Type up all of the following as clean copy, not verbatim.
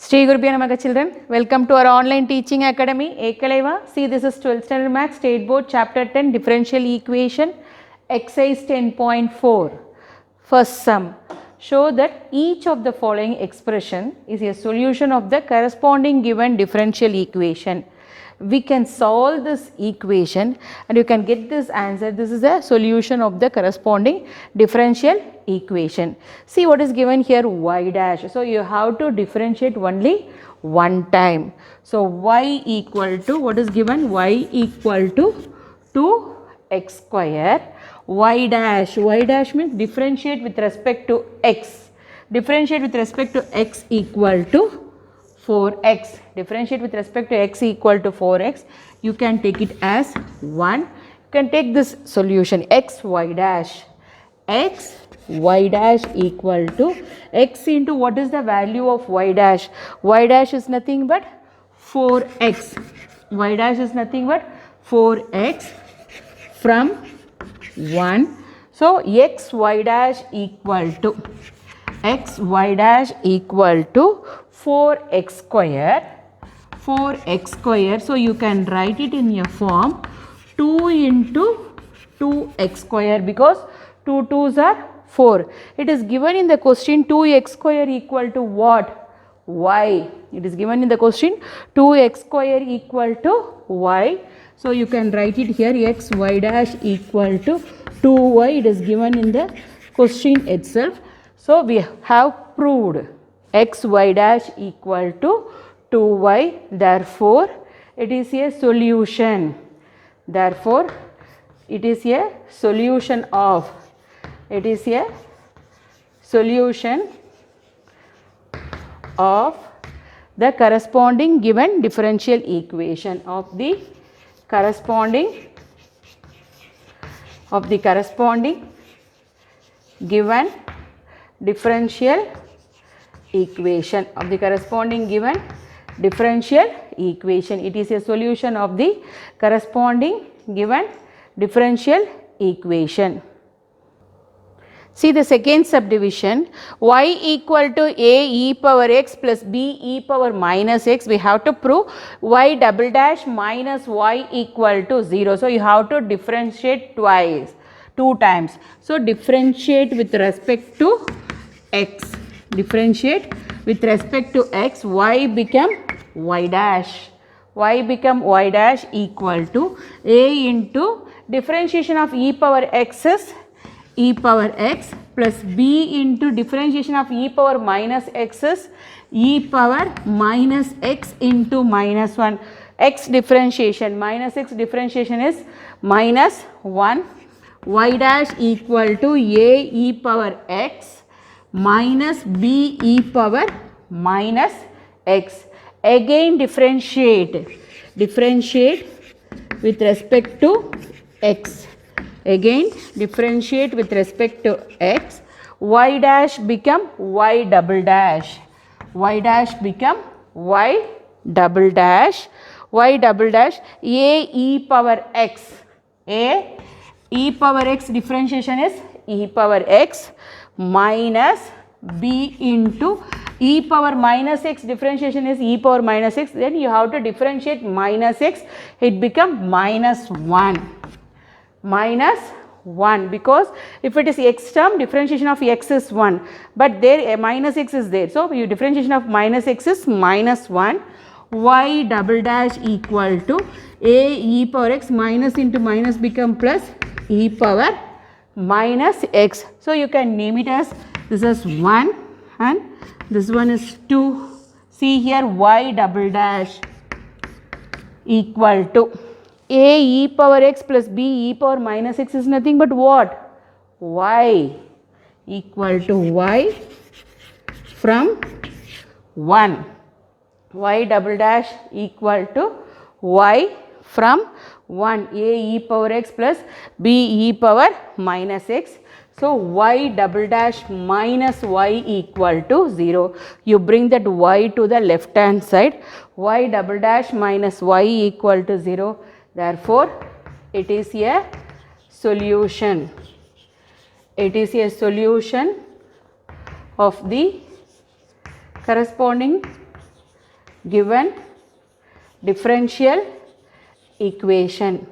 Shri Gurubhyo Namaha children, welcome to our online teaching academy Ekalaiva. See, this is 12th standard maths state board chapter 10 differential equation exercise 10.4. First sum. Show that each of the following expression is a solution of the corresponding given differential equation. We can solve this equation and you can get this answer. This is a solution of the corresponding differential equation. See what is given here, y dash. So you have to differentiate only one time. So y equal to, what is given, y equal to 2x square. Y dash means differentiate with respect to x. Differentiate with respect to x equal to 4x. Differentiate with respect to x equal to 4x. You can take it as 1. You can take this solution x y dash equal to x into what is the value of y dash? Y dash is nothing but 4x. Y dash is nothing but 4x from 1. So x y dash equal to 4x square. So you can write it in your form 2 into 2x square, because 2 2s are 4. It is given in the question 2x square equal to what? Y. It is given in the question 2x square equal to y. So you can write it here x y dash equal to 2y. It is given in the question itself. So we have proved x y dash equal to 2y. Therefore it is a solution. Therefore it is a solution of the corresponding given differential equation of the corresponding given differential equation It is a solution of the corresponding given differential equation. See the second subdivision, y equal to a e power x plus b e power minus x. We have to prove y double dash minus y equal to 0. So you have to differentiate two times. So differentiate with respect to x. Y become y dash. Equal to a into differentiation of e power x is e power x plus b into differentiation of e power minus x is e power minus x into minus 1. Minus x differentiation is minus 1. Y dash equal to a e power x minus b e power minus x. Again differentiate with respect to x. Y dash become y double dash. A e power x. A e power x differentiation is e power x minus b into e power minus x differentiation is e power minus x. Then you have to differentiate minus x. It become minus 1. Because if it is x term, differentiation of x is 1. But there a minus x is there. So your differentiation of minus x is minus 1. Y double dash equal to a e power x minus into minus become plus e power minus x. So you can name it as, this is 1 and this one is 2. See here, y double dash equal to a e power x plus b e power minus x is nothing but what? Y equal to y from 1. Y double dash equal to y from 1. A e power x plus b e power minus x. So y double dash minus y equal to 0. You bring that y to the left hand side. Y double dash minus y equal to 0. Therefore it is a solution. Of the corresponding given differential equation,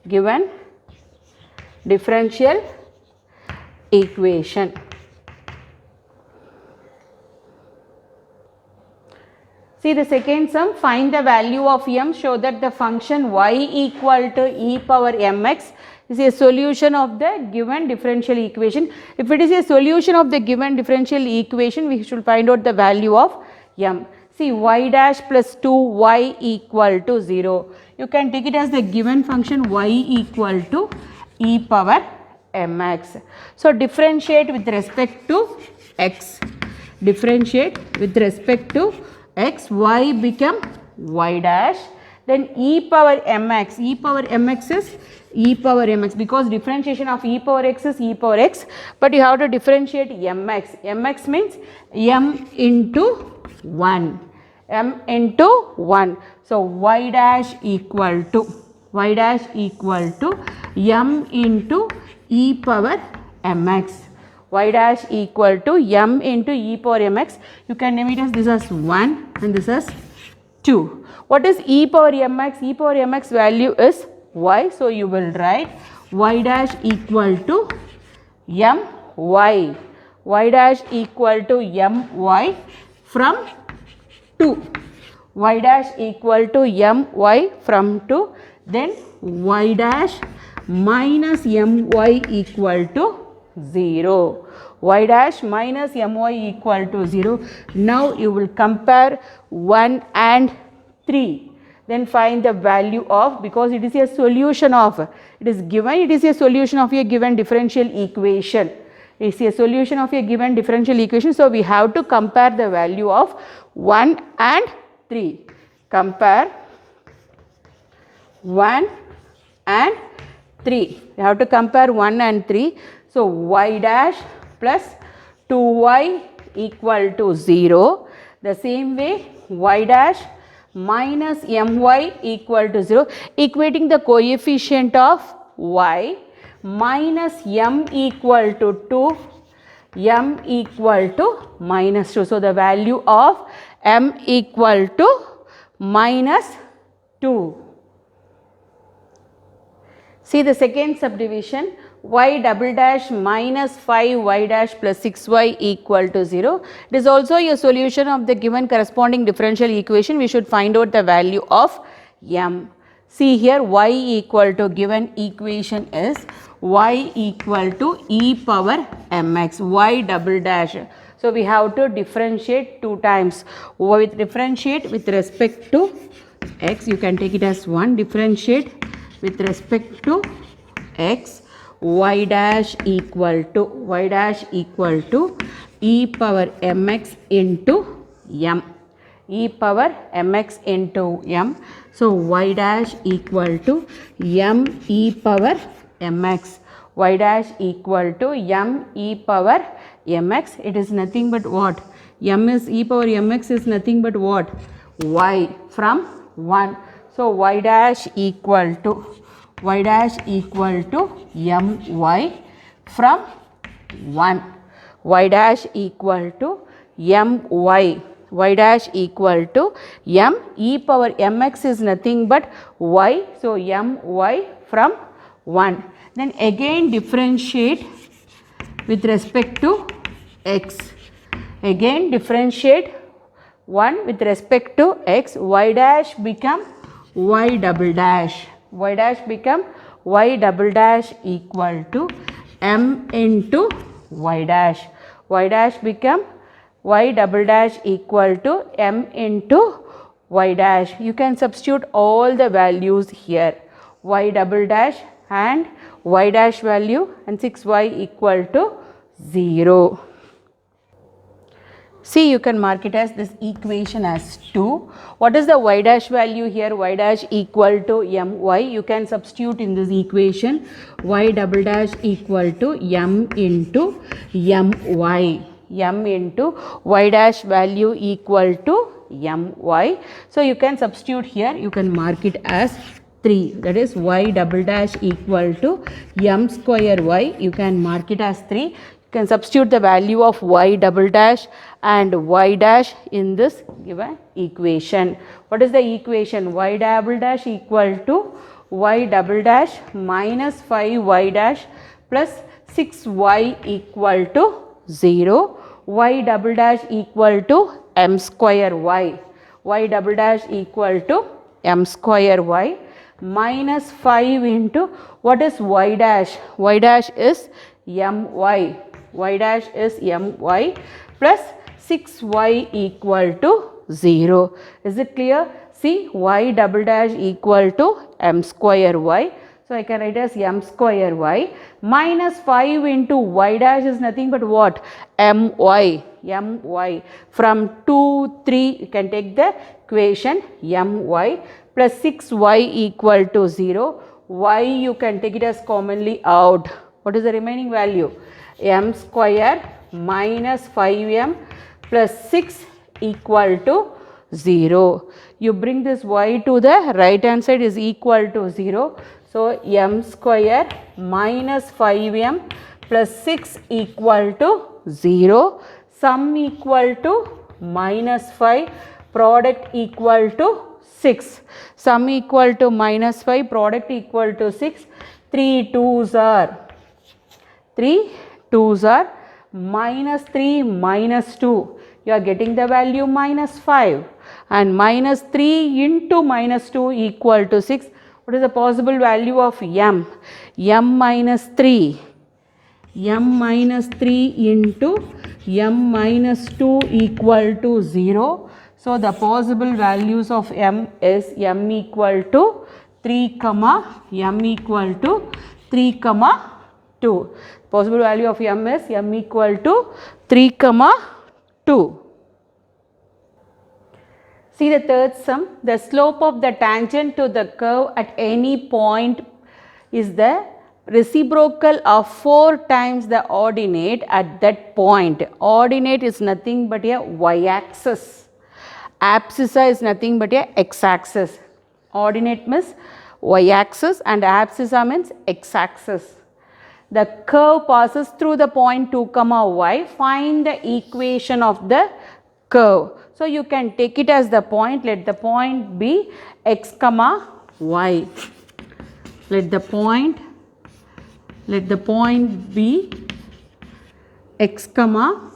given differential equation. See the second sum, find the value of m, show that the function y equal to e power mx is a solution of the given differential equation. If it is a solution of the given differential equation, we should find out the value of m. See y dash plus 2y equal to 0. You can take it as the given function y equal to e power mx. So differentiate with respect to x. Differentiate with respect to x, y become y dash, then e power mx, e power mx is e power mx, because differentiation of e power x is e power x, but you have to differentiate mx. Mx means m into 1, m into 1. So y dash equal to m into e power mx. Y dash equal to m into e power mx. You can name it as this as 1 and this as 2. What is e power mx? E power mx value is y. So you will write y dash equal to my. Y dash equal to my from 2. Y dash equal to my from 2. Then y dash minus my equal to 0. Y dash minus my equal to 0. Now you will compare 1 and 3. Then find the value of, because it is a solution of, it is given, it is a solution of a given differential equation. It is a solution of a given differential equation. So we have to compare the value of 1 and 3. Compare 1 and 3. We have to compare 1 and 3. So y dash plus 2y equal to 0. The same way y dash minus my equal to 0, equating the coefficient of y, minus m equal to 2, m equal to minus 2. So the value of m equal to minus 2. See the second subdivision, y double dash minus 5y dash plus 6y equal to 0. It is also a solution of the given corresponding differential equation. We should find out the value of m. See here y equal to, given equation is y equal to e power mx, y double dash. So we have to differentiate 2 times. With differentiate with respect to x, you can take it as 1, differentiate with respect to x, y dash equal to e power mx into m, e power mx into m. So y dash equal to m e power mx, y dash equal to m e power mx. It is nothing but what? M is e power mx is nothing but what? Y from 1. So y dash equal to my from 1. Y dash equal to my. Y dash equal to m e power mx is nothing but y. So my from 1. Then again differentiate with respect to x. Again differentiate 1 with respect to x. Y dash become y double dash. Y dash become y double dash equal to m into y dash. Y dash become y double dash equal to m into y dash. You can substitute all the values here. Y double dash and y dash value and 6y equal to 0. See, you can mark it as this equation as 2. What is the y dash value here? Y dash equal to my. You can substitute in this equation y double dash equal to m into my. M into y dash value equal to my. So you can substitute here. You can mark it as 3. That is y double dash equal to m square y. You can mark it as 3. You can substitute the value of y double dash and y dash in this given equation. What is the equation? Y double dash equal to y double dash minus 5y dash plus 6y equal to 0. Y double dash equal to m square y. Y double dash equal to m square y minus 5 into what is y dash? Y dash is my. Y dash is my plus 6y equal to 0. Is it clear? See, y double dash equal to m square y. So, I can write as m square y minus 5 into y dash is nothing but what? My. From 2, 3 you can take the equation my plus 6y equal to 0. Y you can take it as commonly out. What is the remaining value? M square minus 5m plus 6 equal to 0. You bring this y to the right hand side is equal to 0. So, m square minus 5m plus 6 equal to 0. Sum equal to minus 5, product equal to 6. Sum equal to minus 5, product equal to 6. 3 2s are minus 3 minus 2. You are getting the value minus 5 and minus 3 into minus 2 equal to 6. What is the possible value of m? M minus 3. M minus 3 into m minus 2 equal to 0. So, the possible values of m is m equal to 3 comma m equal to 3 comma 2. Possible value of m is m equal to 3 comma 2. See the third sum. The slope of the tangent to the curve at any point is the reciprocal of 4 times the ordinate at that point. Ordinate is nothing but a y-axis. Abscissa is nothing but a x-axis. Ordinate means y-axis and abscissa means x-axis. The curve passes through the point 2 comma y. Find the equation of the curve. So, you can take it as the point. Let the point be x comma y. Let the point be x comma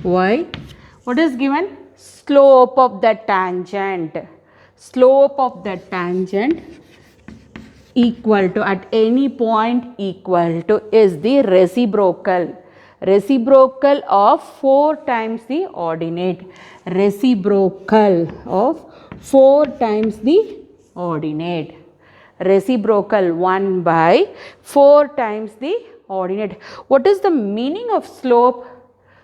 y. What is given? Slope of the tangent. Slope of the tangent equal to at any point equal to is the reciprocal. Reciprocal of 4 times the ordinate. Reciprocal of 4 times the ordinate. Reciprocal 1 by 4 times the ordinate. What is the meaning of slope?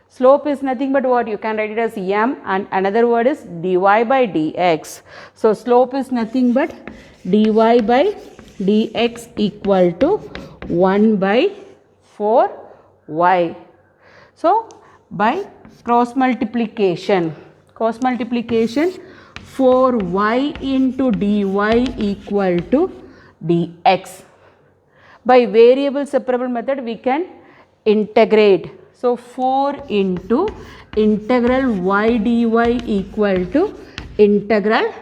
Slope is nothing but what? You can write it as m and another word is dy by dx. So, slope is nothing but dy by dx equal to 1 by 4y. So, by cross multiplication 4y into dy equal to dx. By variable separable method we can integrate. So, 4 into integral y dy equal to integral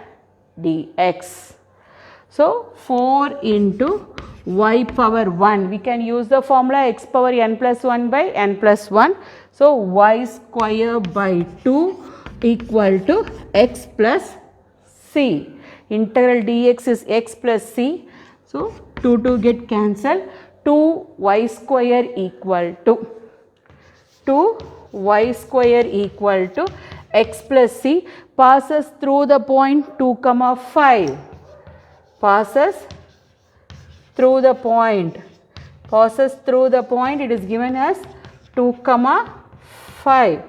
dx. So, 4 into y power 1, we can use the formula x power n plus 1 by n plus 1. So, y square by 2 equal to x plus c. Integral dx is x plus c. So, 2 get cancelled. 2y square equal to x plus c passes through the point 2 comma 5. Passes through the point. It is given as 2 comma 5.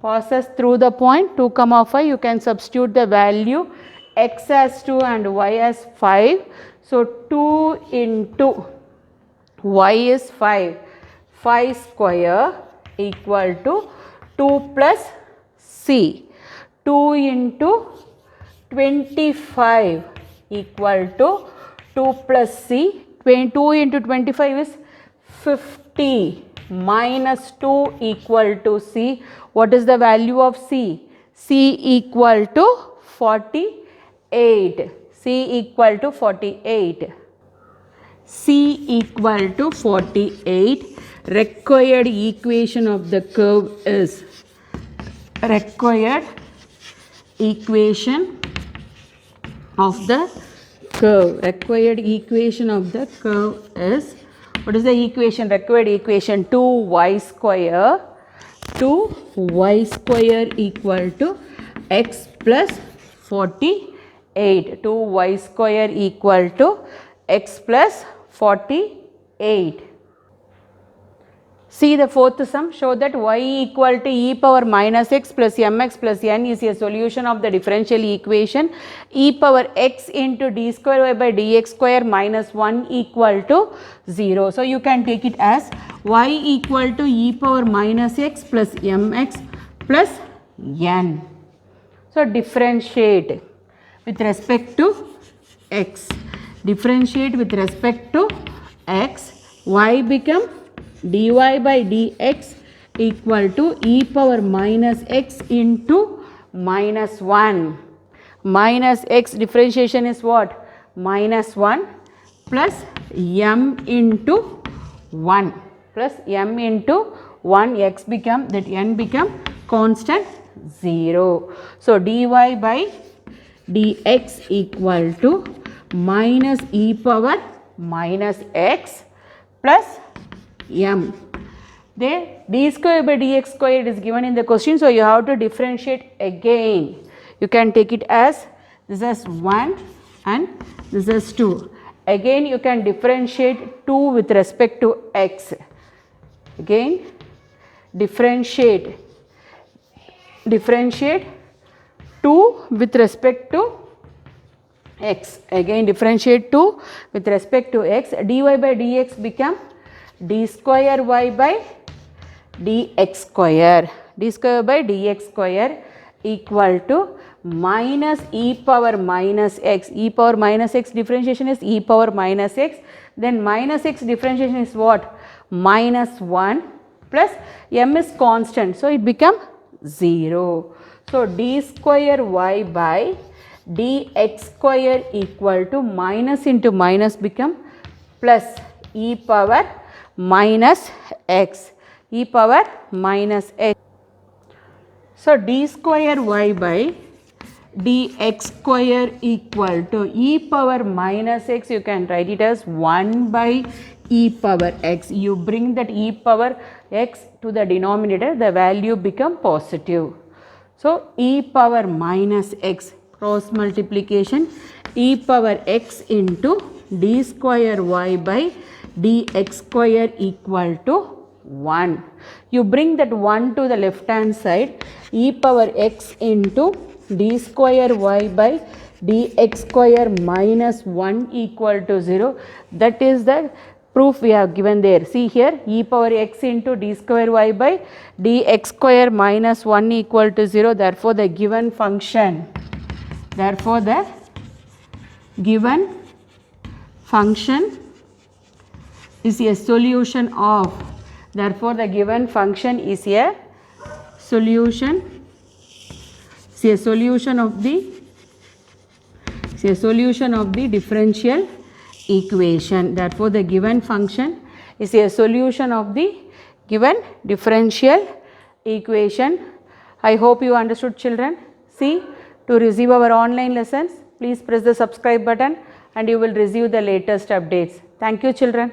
Passes through the point 2 comma 5. You can substitute the value x as 2 and y as 5. So, 2 into y is 5. 5 square equal to 2 plus c. 2 into 25. equal to 2 plus c. 2 into 25 is 50 minus 2 equal to c. What is the value of c? C equal to 48. C equal to 48. C equal to 48. Required equation of the curve is required equation of the curve. Required equation of the curve is, what is the equation? Required equation 2y square equal to x plus 48. 2y square equal to x plus 48. See the fourth sum. Show that y equal to e power minus x plus mx plus n is a solution of the differential equation e power x into d square y by dx square minus 1 equal to 0. So, you can take it as y equal to e power minus x plus mx plus n. So, differentiate with respect to x. Differentiate with respect to x. Y become dy by dx equal to e power minus x into minus 1. Minus x differentiation is what? Minus 1 plus m into 1 plus m into 1, x become, that n become constant 0. So, dy by dx equal to minus e power minus x plus m. There d square by dx square is given in the question. So, you have to differentiate again. You can take it as this is 1 and this is 2. Again you can differentiate 2 with respect to x. Again differentiate 2 with respect to x. Again differentiate 2 with respect to x. Dy by dx become d square y by dx square. D square by dx square equal to minus e power minus x. E power minus x differentiation is e power minus x. Then minus x differentiation is what? Minus 1 plus m is constant. So, it become 0. So, d square y by dx square equal to minus into minus become plus e power minus x. E power minus x. So, d square y by dx square equal to e power minus x, you can write it as 1 by e power x. You bring that e power x to the denominator, the value become positive. So, e power minus x, cross multiplication, e power x into d square y by dx square equal to 1. You bring that 1 to the left hand side, e power x into d square y by dx square minus 1 equal to 0. That is the proof we have given there. See here, e power x into d square y by dx square minus 1 equal to 0. Therefore, the given function is a solution of, therefore the given function is a solution of the differential equation. Therefore, the given function is a solution of the given differential equation. I hope you understood, children. See, to receive our online lessons, please press the subscribe button and you will receive the latest updates. Thank you, children.